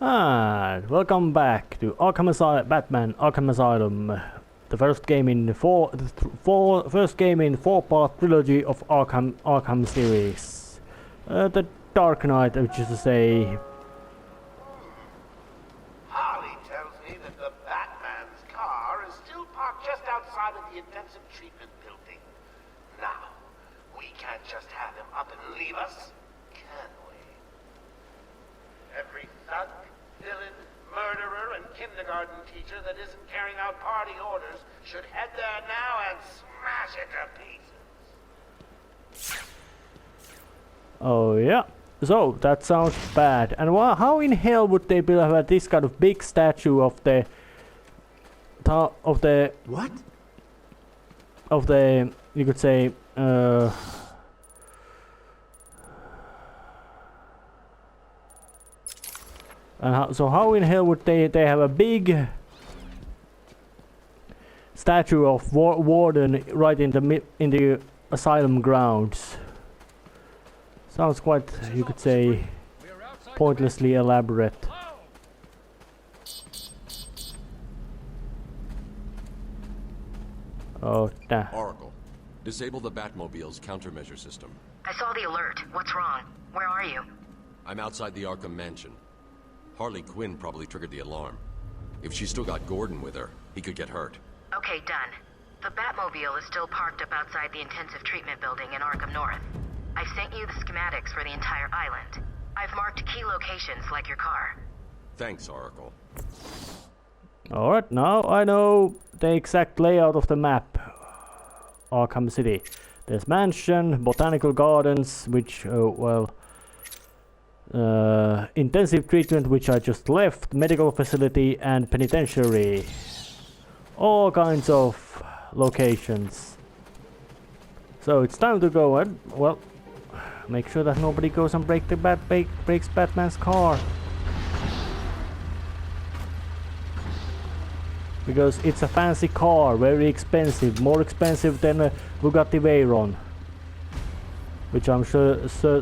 And welcome back to Arkham Asylum, Batman Arkham Asylum, the first game in four-part trilogy of Arkham series. The Dark Knight, which is to say. Harley tells me that the Batman's car is still parked just outside of the intensive treatment building. Now, we can't just have him up and leave us, can we? Every thug, villain, murderer, and kindergarten teacher that isn't carrying out party orders should head there now and smash it to pieces. Oh yeah, so that sounds bad. And how in hell would they build this kind of big statue of the what? Of the, you could say, so how in hell would they have a big statue of Warden right in the asylum grounds? Sounds quite, you could say, pointlessly elaborate. Oh, nah. Oracle, disable the Batmobile's countermeasure system. I saw the alert. What's wrong? Where are you? I'm outside the Arkham mansion. Harley Quinn probably triggered the alarm. If she's still got Gordon with her, he could get hurt. Okay, done. The Batmobile is still parked up outside the intensive treatment building in Arkham North. I've sent you the schematics for the entire island. I've marked key locations like your car. Thanks, Oracle. Alright, now I know the exact layout of the map. Arkham City. There's mansion, botanical gardens, which, intensive treatment, which I just left, medical facility, and penitentiary. All kinds of locations. So it's time to go and, well, make sure that nobody goes and breaks Batman's car. Because it's a fancy car, very expensive, more expensive than a Bugatti Veyron, which I'm sure Sir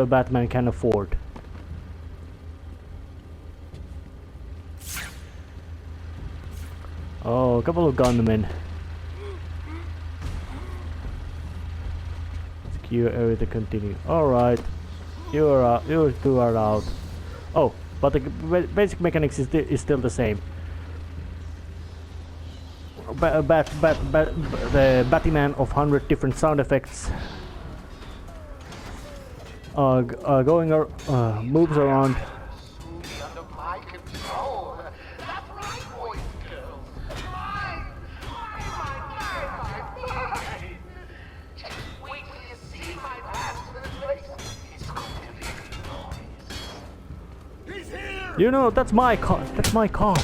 Batman can afford. Oh, a couple of gunmen. Secure area to continue. Alright, you two are out. Oh, but the basic mechanics is still the same. The Batman of 100 different sound effects going moves around. Under my control. That's right, boys and girls. Mine! Mine! Just wait till you see my master's face. It's going to be noise. He's here! You know, that's my car. That's my car.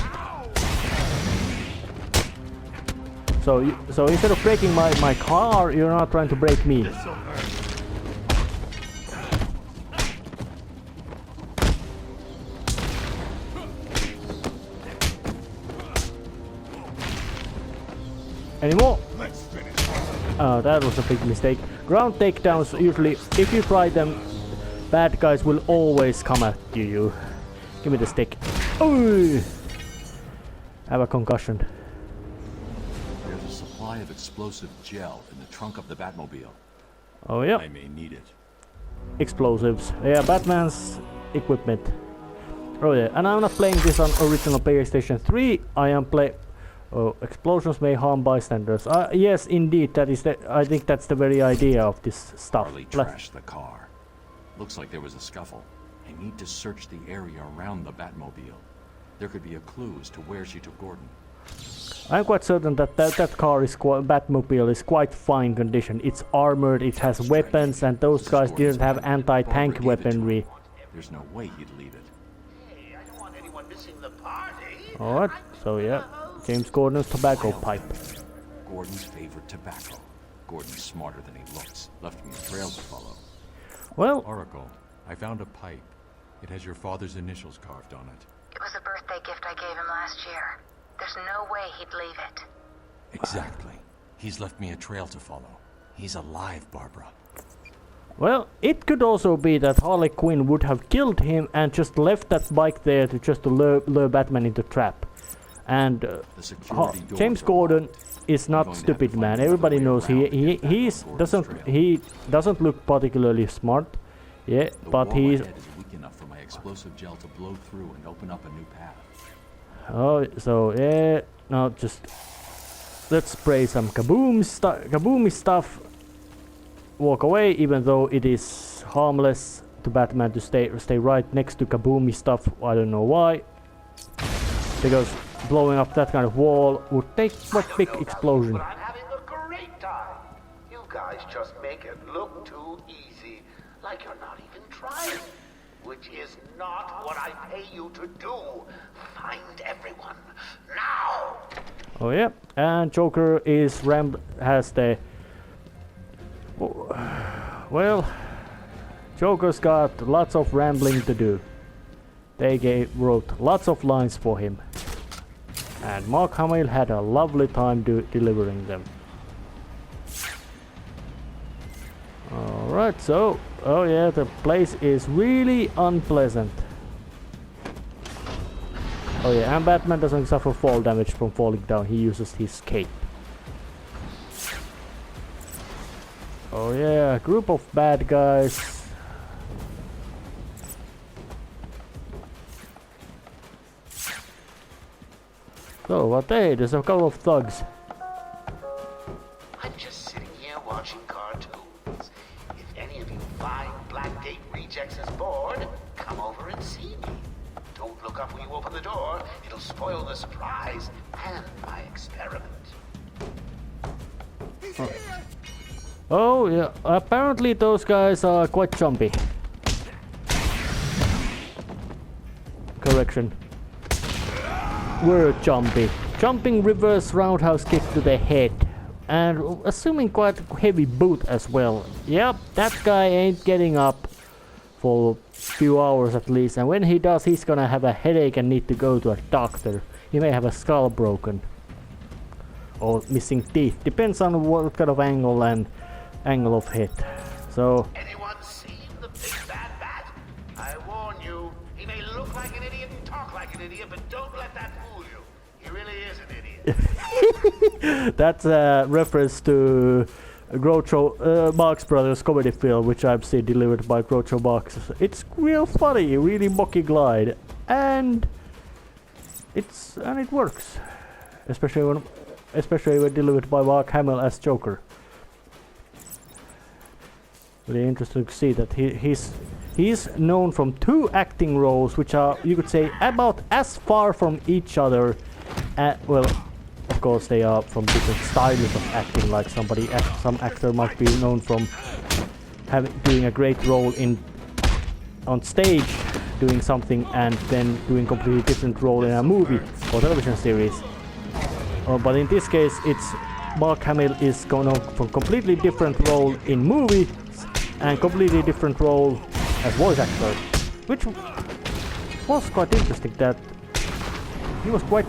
So instead of breaking my car, you're not trying to break me. Anymore? That was a big mistake. Ground takedowns, usually, if you try them, bad guys will always come at you. Give me the stick. Ooh! Have a concussion. There's a supply of explosive gel in the trunk of the Batmobile. Oh yeah. I may need it. Explosives. Yeah, Batman's equipment. Oh yeah, and I'm not playing this on original PlayStation 3. I am Oh, explosions may harm bystanders. Yes, indeed, that is I think that's the very idea of this stuff. Harley trashed the car. Looks like there was a scuffle. I need to search the area around the Batmobile. There could be a clue as to where she took Gordon. I'm quite certain that car is Batmobile is quite fine condition. It's armored, it has weapons, and those guys didn't have anti-tank weaponry. There's no way he'd leave it. Hey, I don't want anyone missing the party. Alright, so yeah. James Gordon's tobacco pipe. Gordon's favorite tobacco. Gordon's smarter than he looks. Left me a trail to follow. Well, Oracle, I found a pipe. It has your father's initials carved on it. It was a birthday gift I gave him last year. There's no way he'd leave it. Exactly. He's left me a trail to follow. He's alive, Barbara. Well, it could also be that Harley Quinn would have killed him and just left that bike there to just to lure Batman into trap. And James Gordon is not stupid, man. Everybody knows he doesn't look particularly smart. Yeah, but he's is weak enough for my explosive gel to blow through and open up a new path. oh, so yeah. Now just let's spray some kaboomy stuff. Walk away, even though it is harmless to Batman to stay right next to kaboomy stuff. I don't know why. Because blowing up that kind of wall would take a big explosion. But I'm having a great time. You guys just make it look too easy, like you're not even trying. Which is not what I pay you to do. Find everyone now. Oh yeah, and Joker has the well, Joker's got lots of rambling to do. They wrote lots of lines for him, and Mark Hamill had a lovely time delivering them. Alright, so, oh yeah, the place is really unpleasant. Oh yeah, and Batman doesn't suffer fall damage from falling down, he uses his cape. Oh yeah, a group of bad guys. So, what there's a couple of thugs. I'm just sitting here watching cartoons. If any of you fine Black Gate rejects is bored, come over and see me. Don't look up when you open the door. It'll spoil the surprise and my experiment. Oh yeah, apparently those guys are quite jumpy. Correction. Were jumpy. Jumping reverse roundhouse kick to the head. And assuming quite heavy boot as well. Yep, that guy ain't getting up for a few hours at least. And when he does, he's gonna have a headache and need to go to a doctor. He may have a skull broken. Or missing teeth. Depends on what kind of angle of hit. So Anyone seen the big bad bat? I warn you, he may look like an idiot and talk like an idiot, but don't let that fool you. He really is an idiot. that's a reference to Groucho Marx Brothers comedy film, which I've seen delivered by Groucho Marx. It's real funny, really mocky glide, and it works, especially when delivered by Mark Hamill as Joker. Really interesting to see that he's known from two acting roles, which are, you could say, about as far from each other. Well, of course they are from different styles of acting. Like some actor might be known from doing a great role on stage, doing something, and then doing completely different role in a movie or television series. But in this case, it's Mark Hamill is going on from completely different role in movie and completely different role as voice actor, which was quite interesting. That he was quite.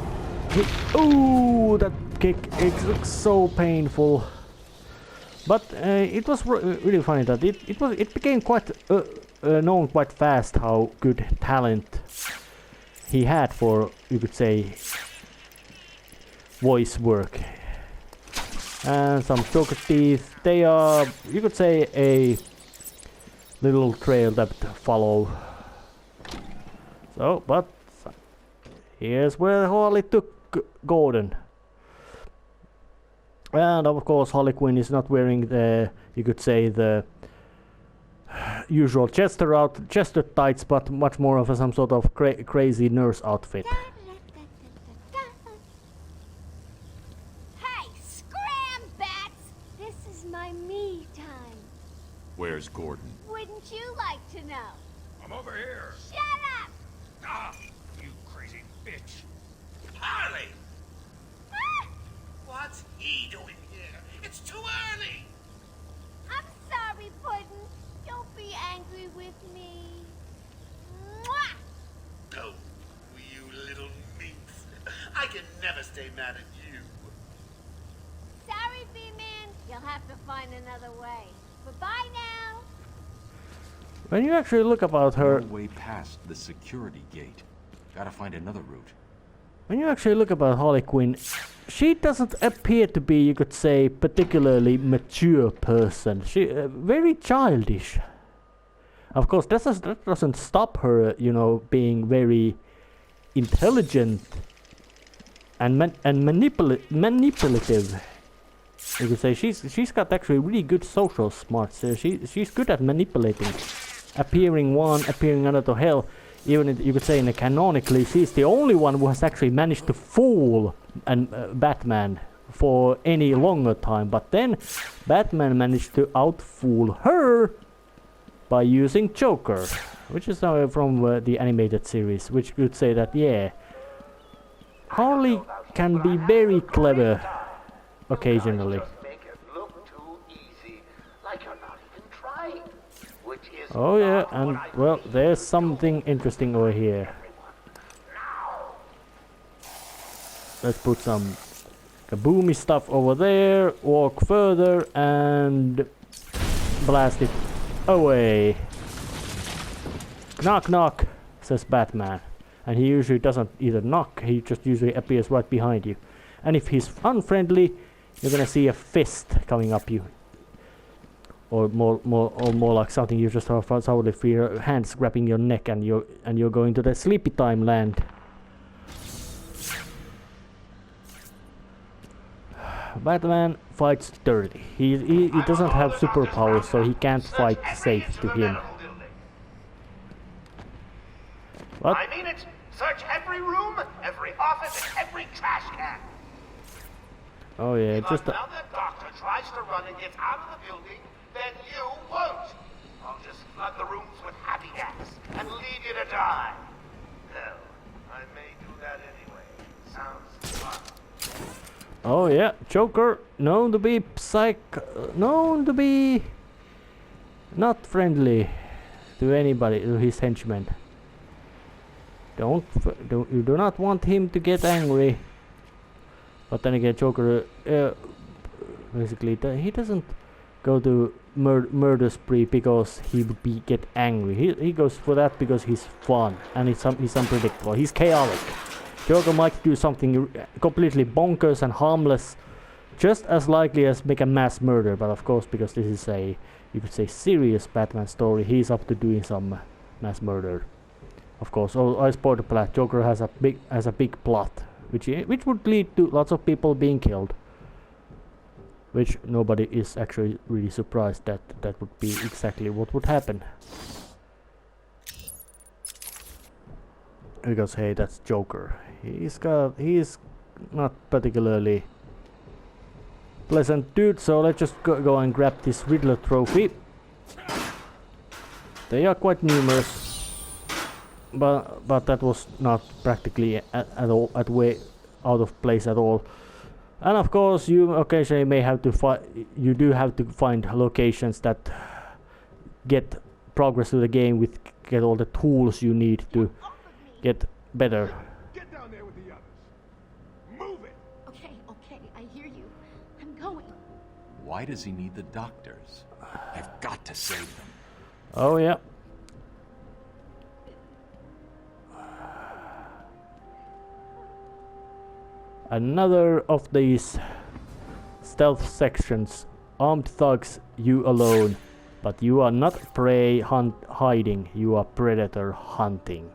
Oh, that kick! It looks so painful. But it was really funny that it became quite known quite fast how good talent he had for, you could say, voice work. And some Joker teeth. They are, you could say, a little trail that follow. So, but here's where Harley took Gordon. And of course Harley Quinn is not wearing the, you could say, the usual Chester tights, but much more of some sort of crazy nurse outfit. Hey, scram, bats! This is my me time. Where's Gordon? Wouldn't you like to know? I'm over here. Shut up! Ah, you crazy bitch. Harley! Ah! What's he doing here? It's too early. I'm sorry, Puddin'. Don't be angry with me. Mwah! Oh, you little minx. I can never stay mad at you. Sorry, B-Man. You'll have to find another way. Bye-bye now. When you actually look about her, No way past the security gate. Gotta find another route. when you actually look about Harley Quinn, she doesn't appear to be, you could say, particularly mature person. She very childish. Of course, that doesn't stop her, you know, being very intelligent and manipulative. You could say she's got actually really good social smarts. She's good at manipulating, appearing one, appearing another. Hell, even you could say, canonically, she's the only one who has actually managed to fool Batman for any longer time. But then Batman managed to outfool her by using Joker, which is from the animated series, which could say that, yeah, Harley can be very clever occasionally. Just make it look too easy, like you're not even trying. Which is Oh yeah, not and what I well, need there's to something interesting over here. now. Let's put some kaboomy stuff over there, walk further, and blast it away. Knock knock, says Batman. And he usually doesn't either knock, he just usually appears right behind you. And if he's unfriendly, you're gonna see a fist coming up you. Or more like something you just have solidly free your hands grabbing your neck, and you're going to the sleepy time land. Batman fights dirty. He doesn't have superpowers, so he can't fight safe to him. What? I mean it. Search every room, every office, and every trash can. Oh yeah, If just another doctor tries to run and gets out of the building, then you won't. I'll just flood the rooms with happy gas and leave you to die. Hell, I may do that anyway. Sounds fun. oh yeah, Joker known to be known to be not friendly to anybody, to his henchmen. You do not want him to get angry. But then again, Joker basically he doesn't go to murder spree because he would get angry. He goes for that because he's fun and he's unpredictable. He's chaotic. Joker might do something completely bonkers and harmless, just as likely as make a mass murder. But of course, because this is a, you could say, serious Batman story, he's up to doing some mass murder. Of course, I spoiled the plot. Joker has a big plot, which would lead to lots of people being killed. Which nobody is actually really surprised that would be exactly what would happen. Because hey, that's Joker. He's not particularly pleasant dude. So let's just go and grab this Riddler trophy. They are quite numerous. But that was not practically at all way out of place at all. And of course, you occasionally may have to you do have to find locations that get progress to the game with get all the tools you need to get better. Get down there with the others. Move it. Okay, I hear you. I'm going. Why does he need the doctors? I've got to save them. Oh yeah. Another of these stealth sections. Armed thugs, you alone. But you are not prey hiding, you are predator hunting.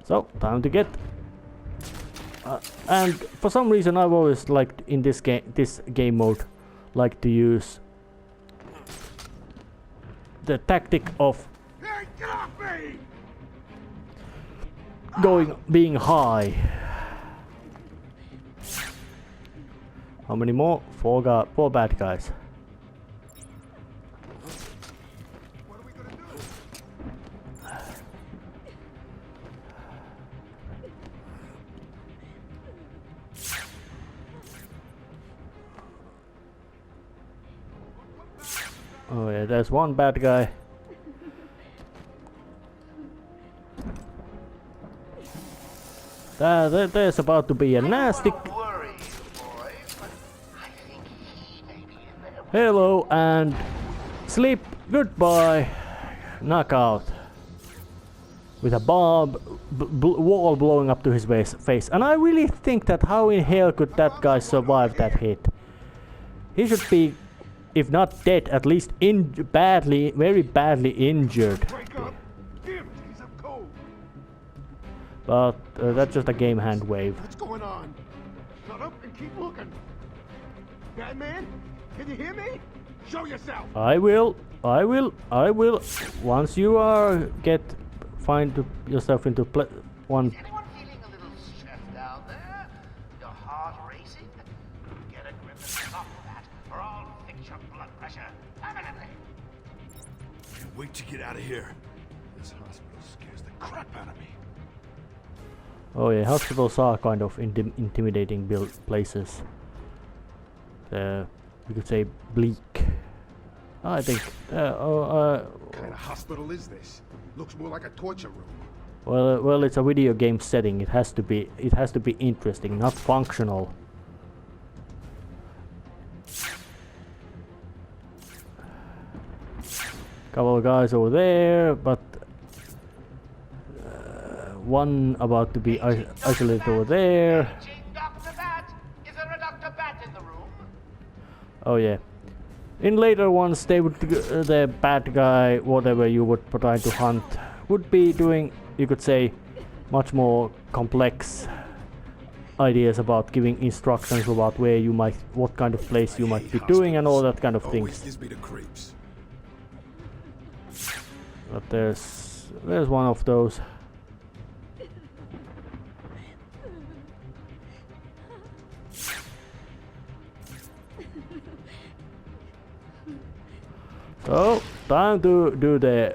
So, time to get... and for some reason I've always liked in this game mode, like to use the tactic of Hey, get off me! being high. How many more? Four bad guys. What are we gonna do? Oh yeah, there's one bad guy. There's about to be a nasty... Worry, boys, but I think he may be in there. Hello, and Sleep, goodbye, knockout. With a bomb wall blowing up to his face. And I really think that how in hell could that guy survive that hit? He should be, if not dead, at least very badly injured. Wake up! Damn, geez, I'm cold. But that's just a game hand wave. What's going on? Shut up and keep looking. Batman, can you hear me? Show yourself. I will. Once you find yourself into one. Is anyone feeling a little stressed out there? Your heart racing? Get a grip and stop that, or I'll fix your blood pressure permanently. Can't wait to get out of here. This hospital scares the crap out of me. Oh yeah, hospitals are kind of intimidating places. You could say bleak. I think. What kind of hospital is this? Looks more like a torture room. Well, it's a video game setting. It has to be interesting, not functional. Couple of guys over there, but one about to be isolated over there. Dr. Bat? Is there a Dr. Bat in the room? Oh yeah. In later ones, the bad guy, whatever you would try to hunt, would be doing, you could say, much more complex ideas about giving instructions about where you might, what kind of place you might be doing, and all that kind of things. Gives me the creeps. But there's one of those. So, time to do the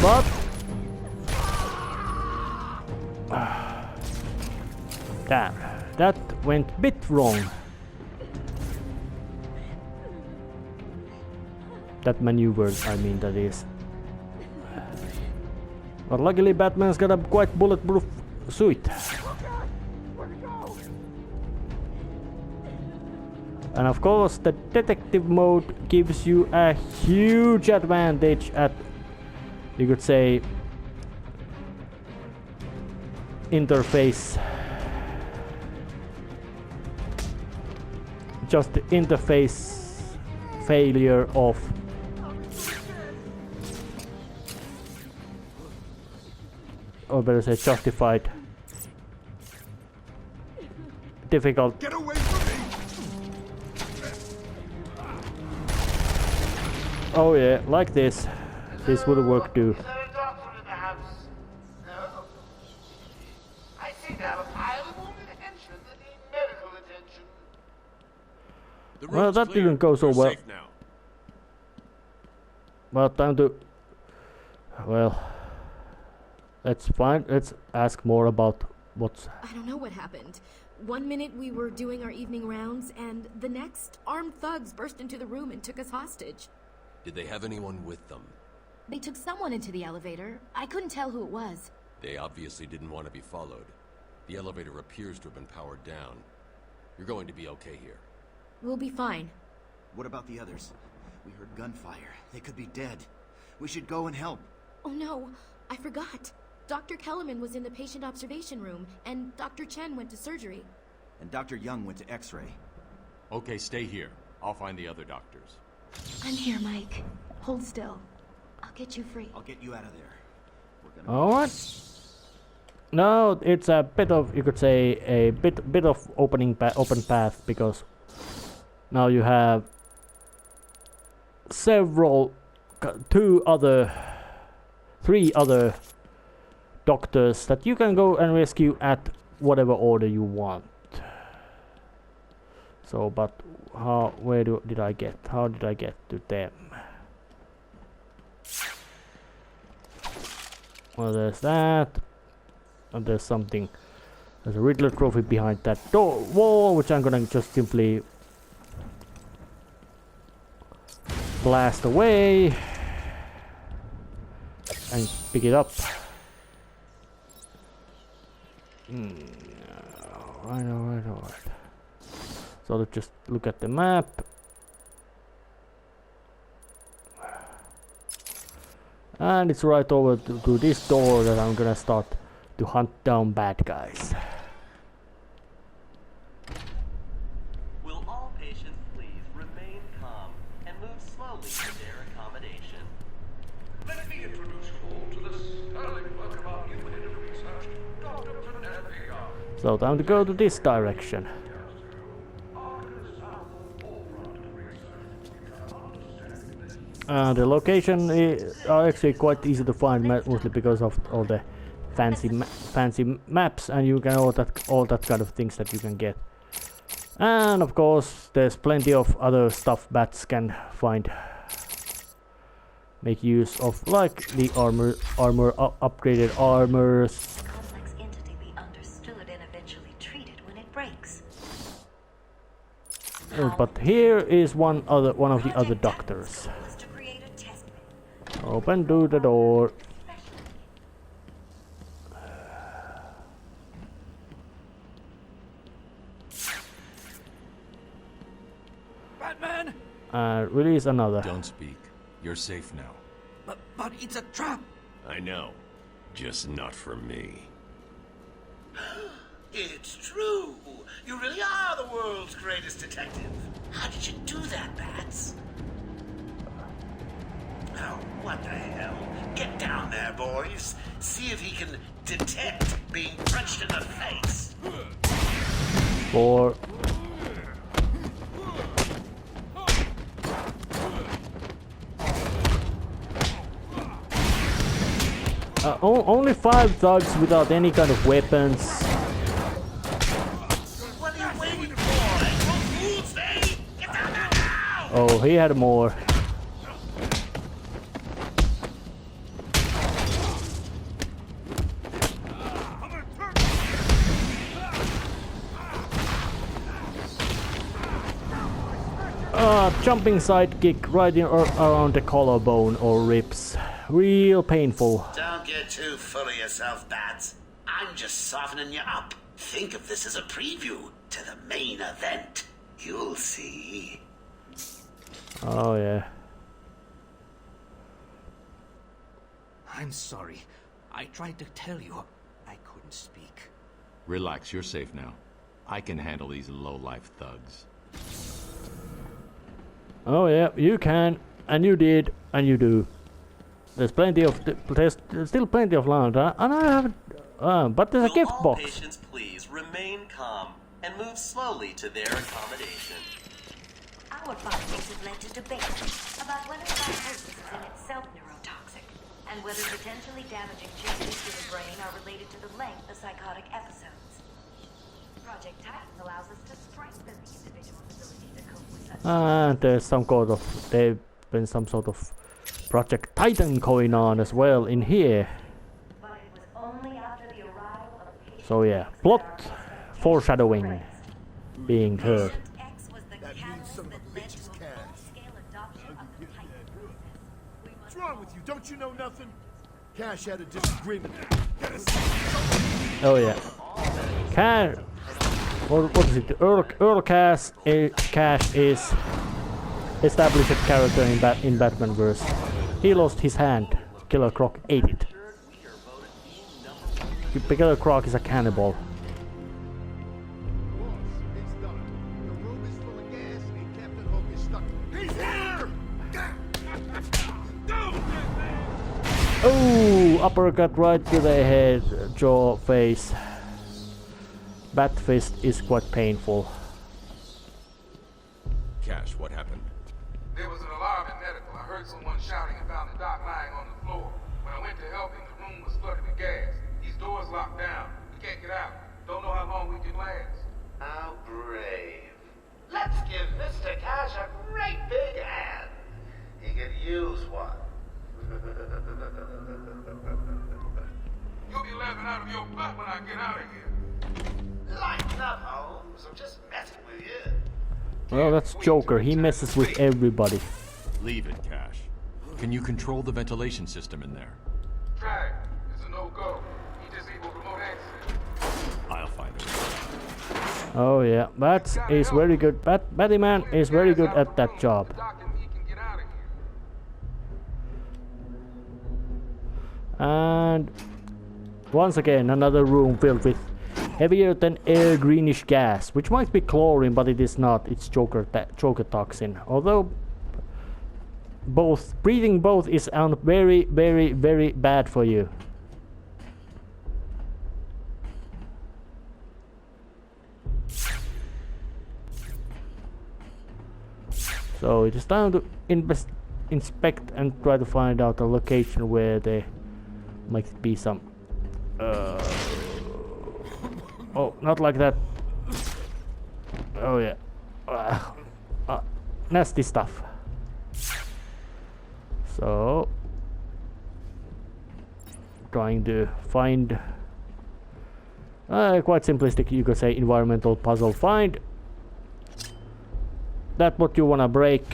but damn, that went a bit wrong. That maneuver, I mean, that is. But luckily Batman's got a quite bulletproof suit. And of course the detective mode gives you a huge advantage at, you could say, interface. Just the interface failure of or better say justified difficult. Get away from me! Oh yeah, like this. This would work too. Is there a doctor in the house? No? I seem to have a pile of wounded henchmen that need medical attention. The Well, road's that clear. didn't go so We're well. safe now. But time to, well, let's ask more about what's. I don't know what happened. One minute we were doing our evening rounds, and the next, armed thugs burst into the room and took us hostage. Did they have anyone with them? They took someone into the elevator. I couldn't tell who it was. They obviously didn't want to be followed. The elevator appears to have been powered down. You're going to be okay here. We'll be fine. What about the others? We heard gunfire. They could be dead. We should go and help. Oh no, I forgot. Dr. Kellerman was in the patient observation room, and Dr. Chen went to surgery. And Dr. Young went to X-ray. Okay, stay here. I'll find the other doctors. I'm here, Mike. Hold still. I'll get you free. I'll get you out of there. We're gonna Alright. No, it's a bit of, you could say, a bit of open path, because now you have three other doctors that you can go and rescue at whatever order you want. So, but how did I get to them? Well, there's that, and there's something. There's a Riddler trophy behind that wall, which I'm gonna just simply blast away and pick it up. Alright. So let's just look at the map. And it's right over to this door that I'm gonna start to hunt down bad guys. Will all patients please remain calm and move slowly to their accommodation? Let me introduce you all to the sterling work of our new head of research, Dr. Aika. So time to go to this direction. The location are actually quite easy to find, mostly because of all the fancy maps, and you can all that kind of things that you can get. And of course, there's plenty of other stuff bats can find, make use of, like the upgraded armors. A complex entity be understood and eventually treated when it breaks. But here is one of the other doctors. Open to the door. Batman! Release another. Don't speak. You're safe now. But it's a trap! I know. Just not for me. It's true. You really are the world's greatest detective. How did you do that, Bats? Oh, what the hell? Get down there, boys. See if he can detect being punched in the face. 4. Only 5 thugs without any kind of weapons. What are you waiting for? April Fool's Day? Get down there now! Oh, he had more. Jumping sidekick right in around the collarbone or ribs. Real painful. Don't get too full of yourself, Bats. I'm just softening you up. Think of this as a preview to the main event. You'll see. Oh yeah. I'm sorry. I tried to tell you. I couldn't speak. Relax, you're safe now. I can handle these low-life thugs. Oh yeah, you can, and you did, and you do. There's still plenty of land, and I haven't. But there's a gift Will all box. patients please remain calm and move slowly to their accommodation? Our findings have led to debate about whether psychosis is in itself neurotoxic, and whether potentially damaging changes to the brain are related to the length of psychotic episodes. Project Titan allows us to strengthen the individual's ability to cope with such. There's been some sort of Project Titan going on as well in here. But it was only after the arrival of patient So yeah, plot foreshadowing being heard. X was the catalyst that led to a full-scale adoption of the Titan process. What's wrong with you? Don't you know nothing? Cash had a disagreement. Oh yeah. What is it? Earl Cash is established character in Batman-verse. He lost his hand. Killer Croc ate it. Killer Croc is a cannibal. It's done. The room is full of gas and Captain Hook is stuck. He's here! Oh, uppercut right to the head, jaw, face. Bat fist is quite painful. Cash, what happened? There was an alarm in medical. I heard someone shouting and found the doc lying on the floor. When I went to help him, the room was flooded with gas. These doors locked down. We can't get out. Don't know how long we can last. How brave. Let's give Mr. Cash a great big hand. He could use one. You'll be laughing out of your butt when I get out of here. Lighten up, Holmes. I'm just messing with you. Well, that's Joker. He messes with everybody. Leave it, Cash. Can you control the ventilation system in there? Try it. It's a no-go. He disabled remote access. Oh yeah, Bats is very good. Batman is very good at that job. And once again, another room filled with heavier than air greenish gas, which might be chlorine, but it is not. It's Joker toxin. Although breathing both is very, very, very bad for you. So it is time to inspect and try to find out a location where there might be some. Oh, not like that. Oh yeah. Nasty stuff. So trying to find quite simplistic, you could say, environmental puzzle. Find that what you wanna break.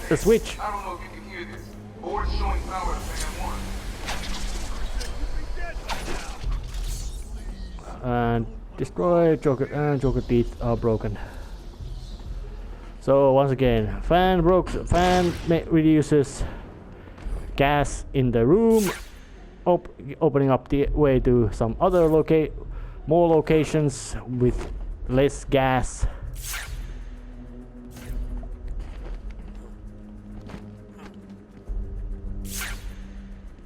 The switch. I don't know if you can hear this. Board showing power to fan 1. And destroy Joker, and Joker teeth are broken. So once again, fan reduces gas in the room, opening up the way to some other more locations with less gas.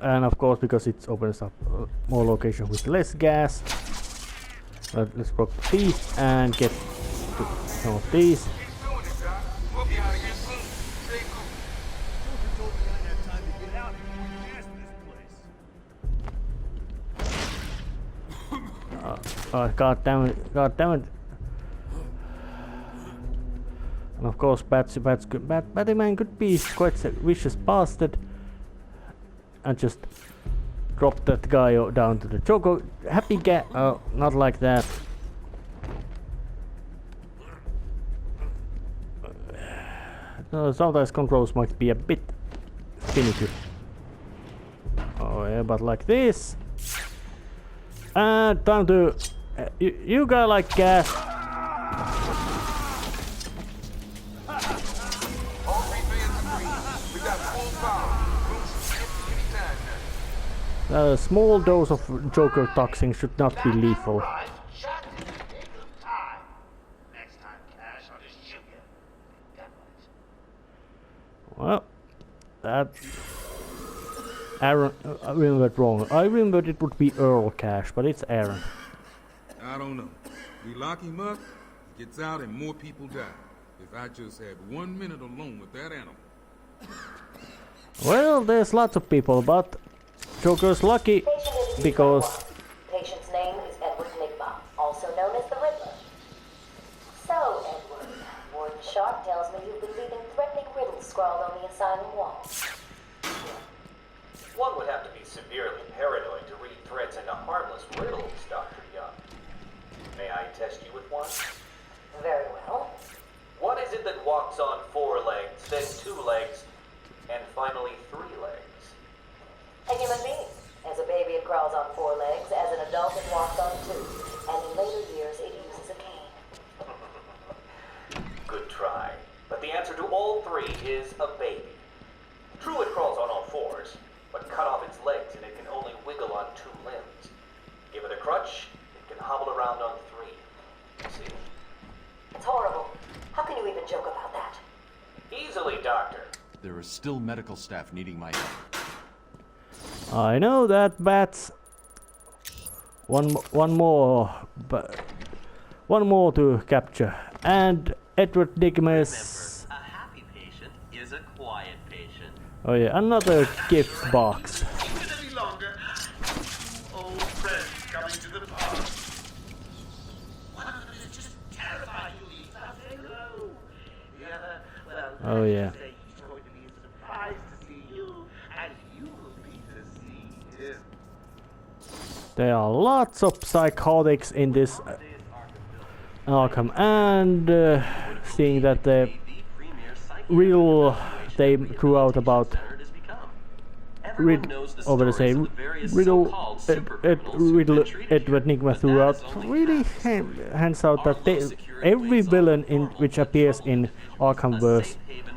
And of course, because it opens up more locations with less gas, let's block these and get to some of these. God damn it! And of course, Batman could be quite a vicious bastard and just drop that guy down to the Joker. Happy gas. Oh, not like that. Sometimes controls might be a bit finicky. Oh yeah, but like this. And time to you got like gas. A small dose of Joker toxin should not be lethal. Well, that Aaron, I remembered wrong. I remembered it would be Earl Cash, but it's Aaron. I don't know. We lock him up, he gets out, and more people die. If I just had 1 minute alone with that animal. Well, there's lots of people, but Joker's lucky because. Patient's name is Edward Nigma, also known as the Riddler. So, Edward, Warden Sharp tells me you've been leaving threatening riddles scrawled on the asylum walls. One would have to be severely paranoid to read threats into harmless riddles, Dr. Young. May I test you with one? Very well. What is it that walks on 4 legs, then 2 legs, and finally 3 legs? A human being. As a baby, it crawls on 4 legs. As an adult, it walks on 2. And in later years, it uses a cane. Good try. But the answer to all 3 is a baby. True, it crawls on all 4s, but cut off its legs and it can only wiggle on 2 limbs. Give it a crutch, it can hobble around on 3. See? It's horrible. How can you even joke about that? Easily, Doctor. There is still medical staff needing my help. I know that, Bats. One more to capture, and Edward Nigma's. A happy patient is a quiet patient. Oh yeah, another gift box. Any longer. Old friends coming to the park. One of them is just terrified you leave. Now say hello. The other, well, Oh yeah. say he's going to be surprised to see you, and you will be to see him. There are lots of psychotics in this Arkham, and seeing that the riddle they threw out about Edward Nigma throughout really hands out that every villain in which appears in Arkhamverse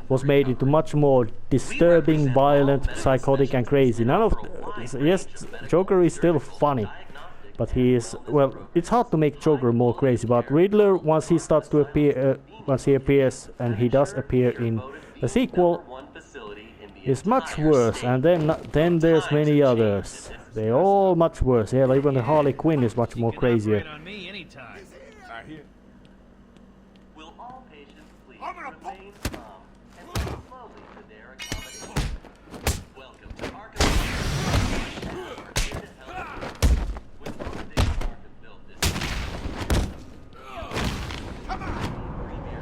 was made into much more disturbing, violent, psychotic, and crazy. Yes, Joker is still funny, but he is, well, it's hard to make Joker more crazy. But Riddler, once he starts to appear, once he appears, and he does appear in the sequel, is much worse. And then there's many others. They're all much worse. Yeah, even the Harley Quinn is much more crazier. Will all patients please remain calm and move slowly to their accommodation? Welcome to Arkham Asylum. We're here to help you. When Arkham built this,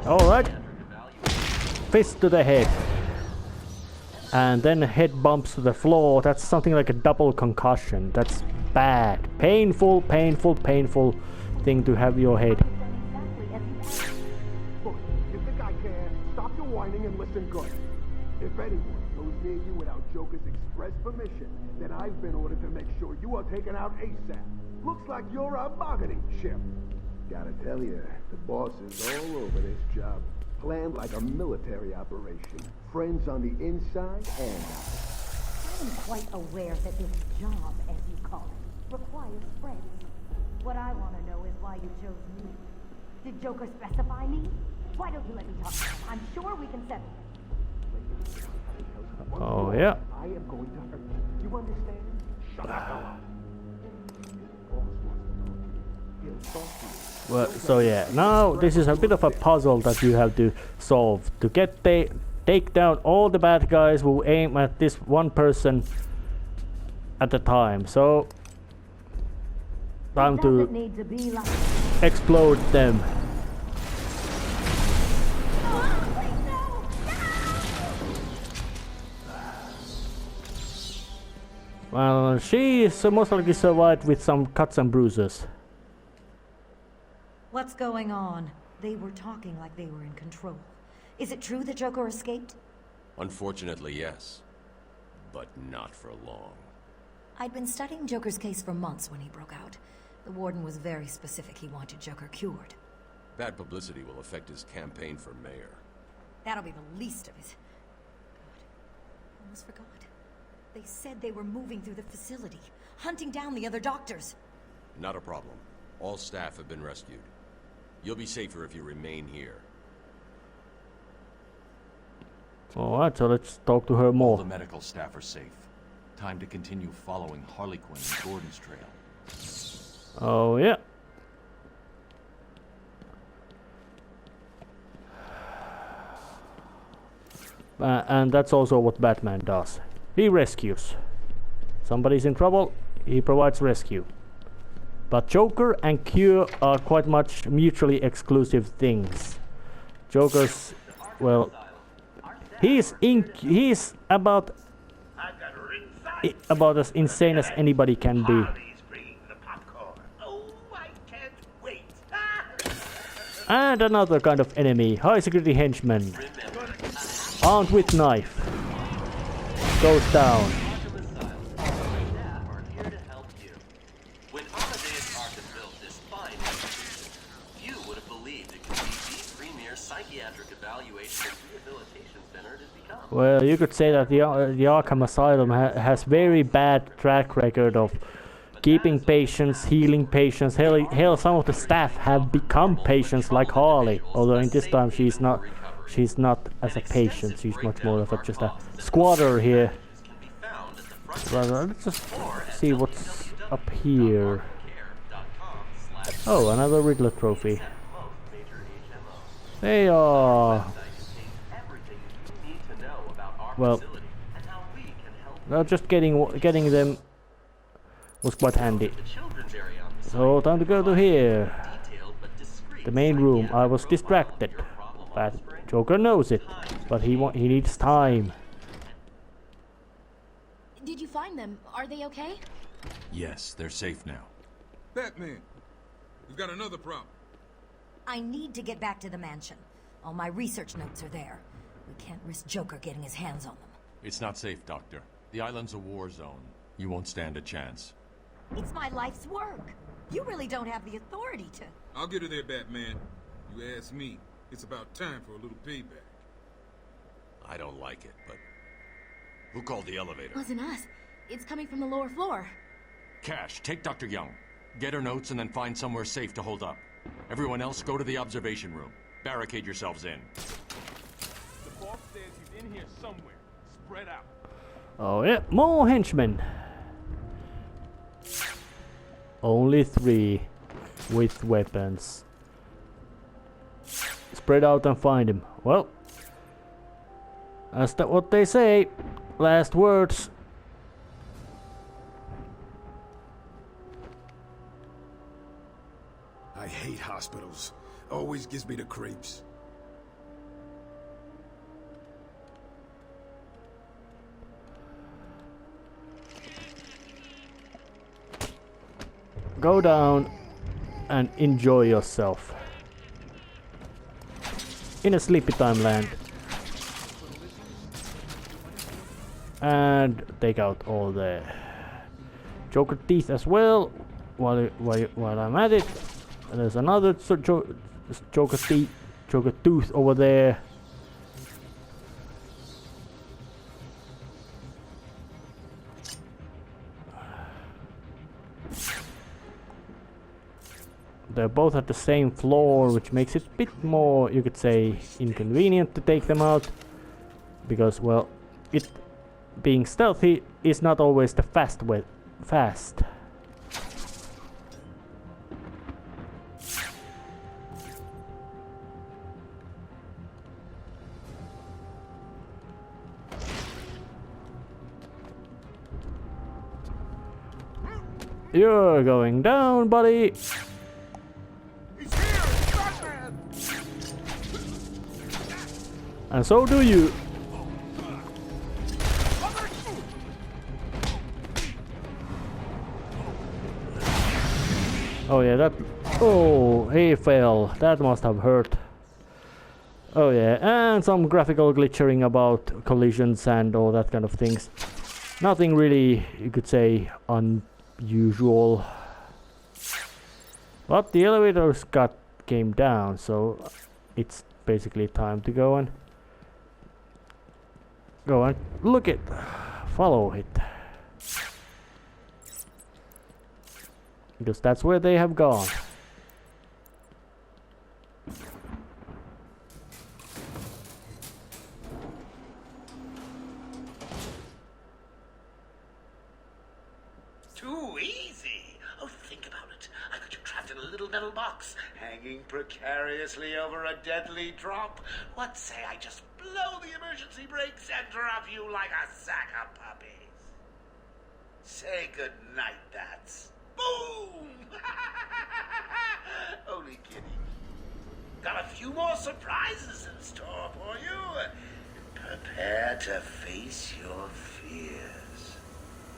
Alright. Fist to the head. And then head bumps to the floor. That's something like a double concussion. That's bad. Painful, painful, painful thing to have your head. Look, you think I care? Stop your whining and listen good. If anyone goes near you without Joker's express permission, then I've been ordered to make sure you are taken out ASAP. Looks like you're a bargaining chip. Gotta tell you, the boss is all over this job. Planned like a military operation. Friends on the inside and out. I'm quite aware that this job, as you call it, requires friends. What I want to know is why you chose me. Did Joker specify me? Why don't you let me talk to him? I'm sure we can settle it. Oh, yeah. I am going to hurt you. You understand? Shut up. Well, so yeah, now this is a bit of a puzzle that you have to solve to take down all the bad guys who aim at this one person at a time. So time to explode them. Well, she is most likely survived with some cuts and bruises. What's going on? They were talking like they were in control. Is it true that Joker escaped? Unfortunately, yes. But not for long. I'd been studying Joker's case for months when he broke out. The warden was very specific he wanted Joker cured. Bad publicity will affect his campaign for mayor. That'll be the least of it. God, I almost forgot. They said they were moving through the facility, hunting down the other doctors. Not a problem. All staff have been rescued. You'll be safer if you remain here. Alright, so let's talk to her more. All the medical staff are safe. Time to continue following Harley Quinn and Gordon's trail. Oh, yeah. And that's also what Batman does. He rescues. Somebody's in trouble, he provides rescue. But Joker and cure are quite much mutually exclusive things. Joker's, well, he's about as insane as anybody can be. And another kind of enemy, high security henchman, armed with knife, goes down. Well, you could say that the Arkham Asylum has very bad track record of keeping patients, healing patients. Hell, some of the staff have become patients like Harley. Although in this time she's not as a patient. She's much more of just a squatter here. But let's just see what's up here. Oh, another Riddler trophy. They are. Well, just getting them was quite handy. So time to go to here, the main room. I was distracted, but Joker knows it. But he needs time. Did you find them? Are they okay? Yes, they're safe now. Batman, we've got another problem. I need to get back to the mansion. All my research notes are there. We can't risk Joker getting his hands on them. It's not safe, Doctor. The island's a war zone. You won't stand a chance. It's my life's work. You really don't have the authority to... I'll get her there, Batman. You ask me. It's about time for a little payback. I don't like it, but... Who called the elevator? Wasn't us. It's coming from the lower floor. Cash, take Dr. Young. Get her notes and then find somewhere safe to hold up. Everyone else, go to the observation room. Barricade yourselves in. The boss says he's in here somewhere. Spread out. Oh yeah, more henchmen. Only 3 with weapons. Spread out and find him. Well, that's what they say. Last words. I hate hospitals. Always gives me the creeps. Go down and enjoy yourself in a sleepy time land. And take out all the Joker teeth as well while I'm at it. And there's another Joker tooth over there. They're both at the same floor, which makes it a bit more, you could say, inconvenient to take them out. Because, well, it being stealthy is not always the fast. You're going down, buddy. And so do you. Oh yeah, that... Oh, he fell. That must have hurt. Oh yeah, and some graphical glitchering about collisions and all that kind of things. Nothing really, you could say, unusual. But the elevators came down, so it's basically time to go and look it, follow it, because that's where they have gone. Too easy. Oh, think about it. I got you trapped in a little metal box, hanging precariously over a deadly drop. What say I just blow the emergency brakes and drop you like a sack of puppies? Say goodnight, bats. Boom! Only kidding. Got a few more surprises in store for you. Prepare to face your fears.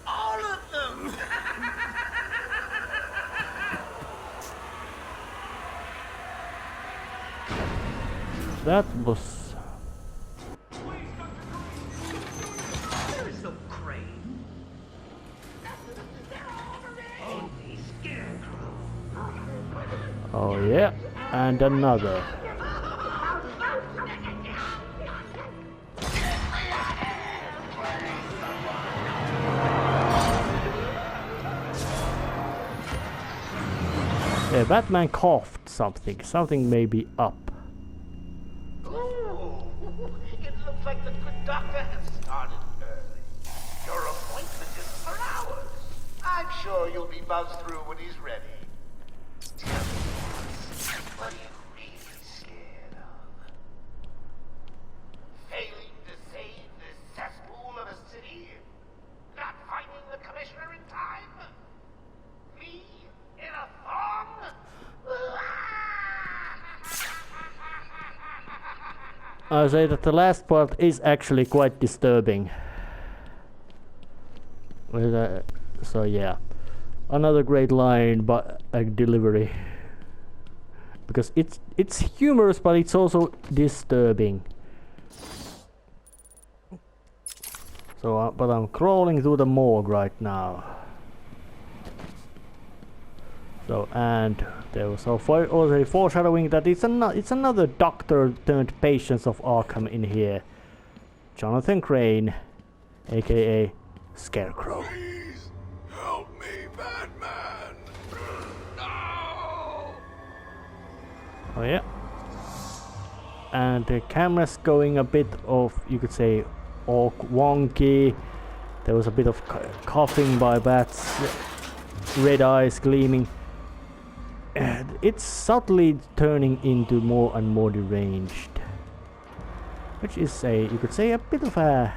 All of them! That was... There is no crane. Only scarecrow. Oh yeah, and another. Yeah, Batman coughed something. Something may be up. Ooh, it looks like the good doctor has started early. Your appointment is for hours. I'm sure you'll be buzzed through when he's ready. Tell me, what are you really scared of? Failing to save this cesspool of a city? Not finding the commissioner in time? Me in a thong? I say that the last part is actually quite disturbing. So yeah, another great line, but a delivery, because it's humorous, but it's also disturbing. So, but I'm crawling through the morgue right now. So, and there was already foreshadowing that it's another doctor turned patient of Arkham in here. Jonathan Crane, aka Scarecrow. Please help me, Batman! No! Oh yeah. And the camera's going a bit of, you could say, wonky. There was a bit of coughing by bats, red eyes gleaming. And it's subtly turning into more and more deranged. Which is you could say, a bit of a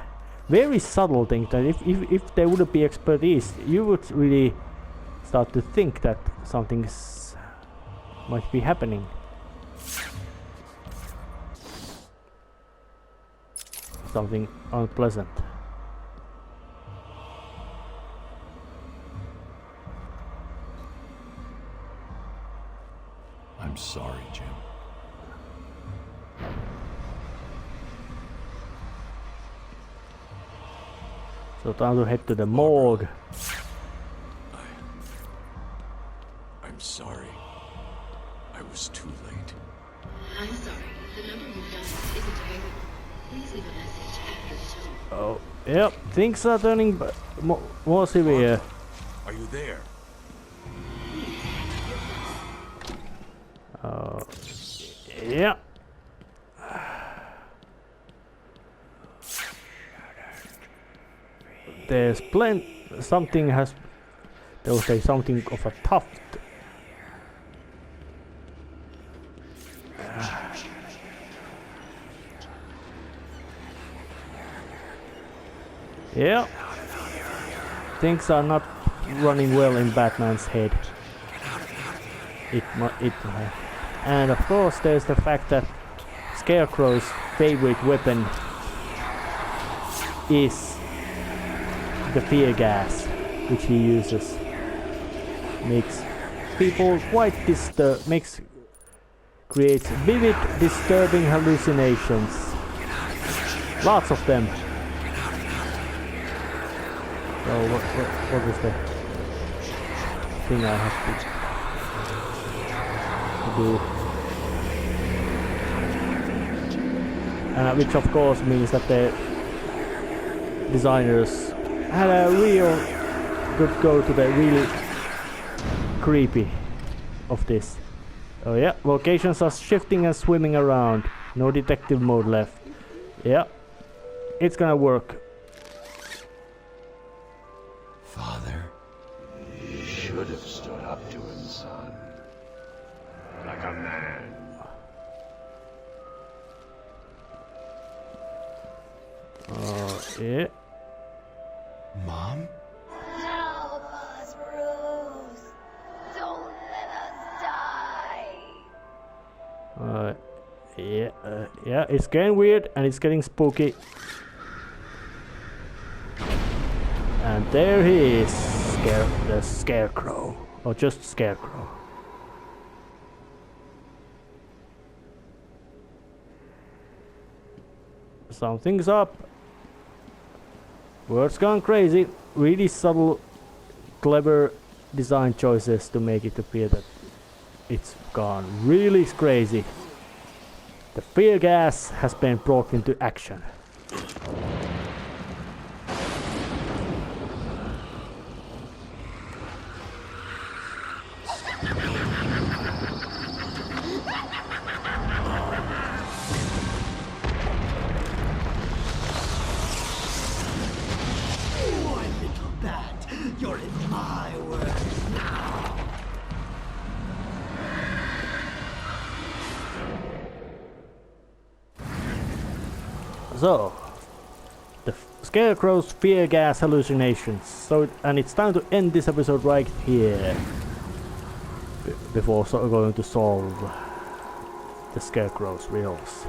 very subtle thing that if there wouldn't be expertise, you would really start to think that something might be happening. Something unpleasant. I'm sorry, Jim. So time to head to the morgue. I'm sorry. I was too late. I'm sorry. The number you've done isn't available. Please leave a message after the tone. Oh, yep. Things are turning more severe. Are you there? Yeah. There's something has. There was something of a tuft. Yeah. Things are not running well in Batman's head. And of course there's the fact that Scarecrow's favorite weapon is the fear gas, which he uses. Makes people quite creates vivid, disturbing hallucinations. Lots of them. So what is the thing I have to do? And which of course means that the designers had a real good go to the really creepy of this. Oh yeah, locations are shifting and swimming around. No detective mode left. Yeah, it's gonna work. Father, you should have stood up to him, son. Like a man. Yeah. Mom? Help us, Bruce. Don't let us die. Yeah, it's getting weird and it's getting spooky. And there he is, the Scarecrow, or just Scarecrow. Something's up. World's gone crazy. Really subtle, clever design choices to make it appear that it's gone really crazy. The fear gas has been brought into action. You're in my world now. So, the Scarecrow's fear gas hallucinations. So, and it's time to end this episode right here. Before going to solve the Scarecrow's riddles.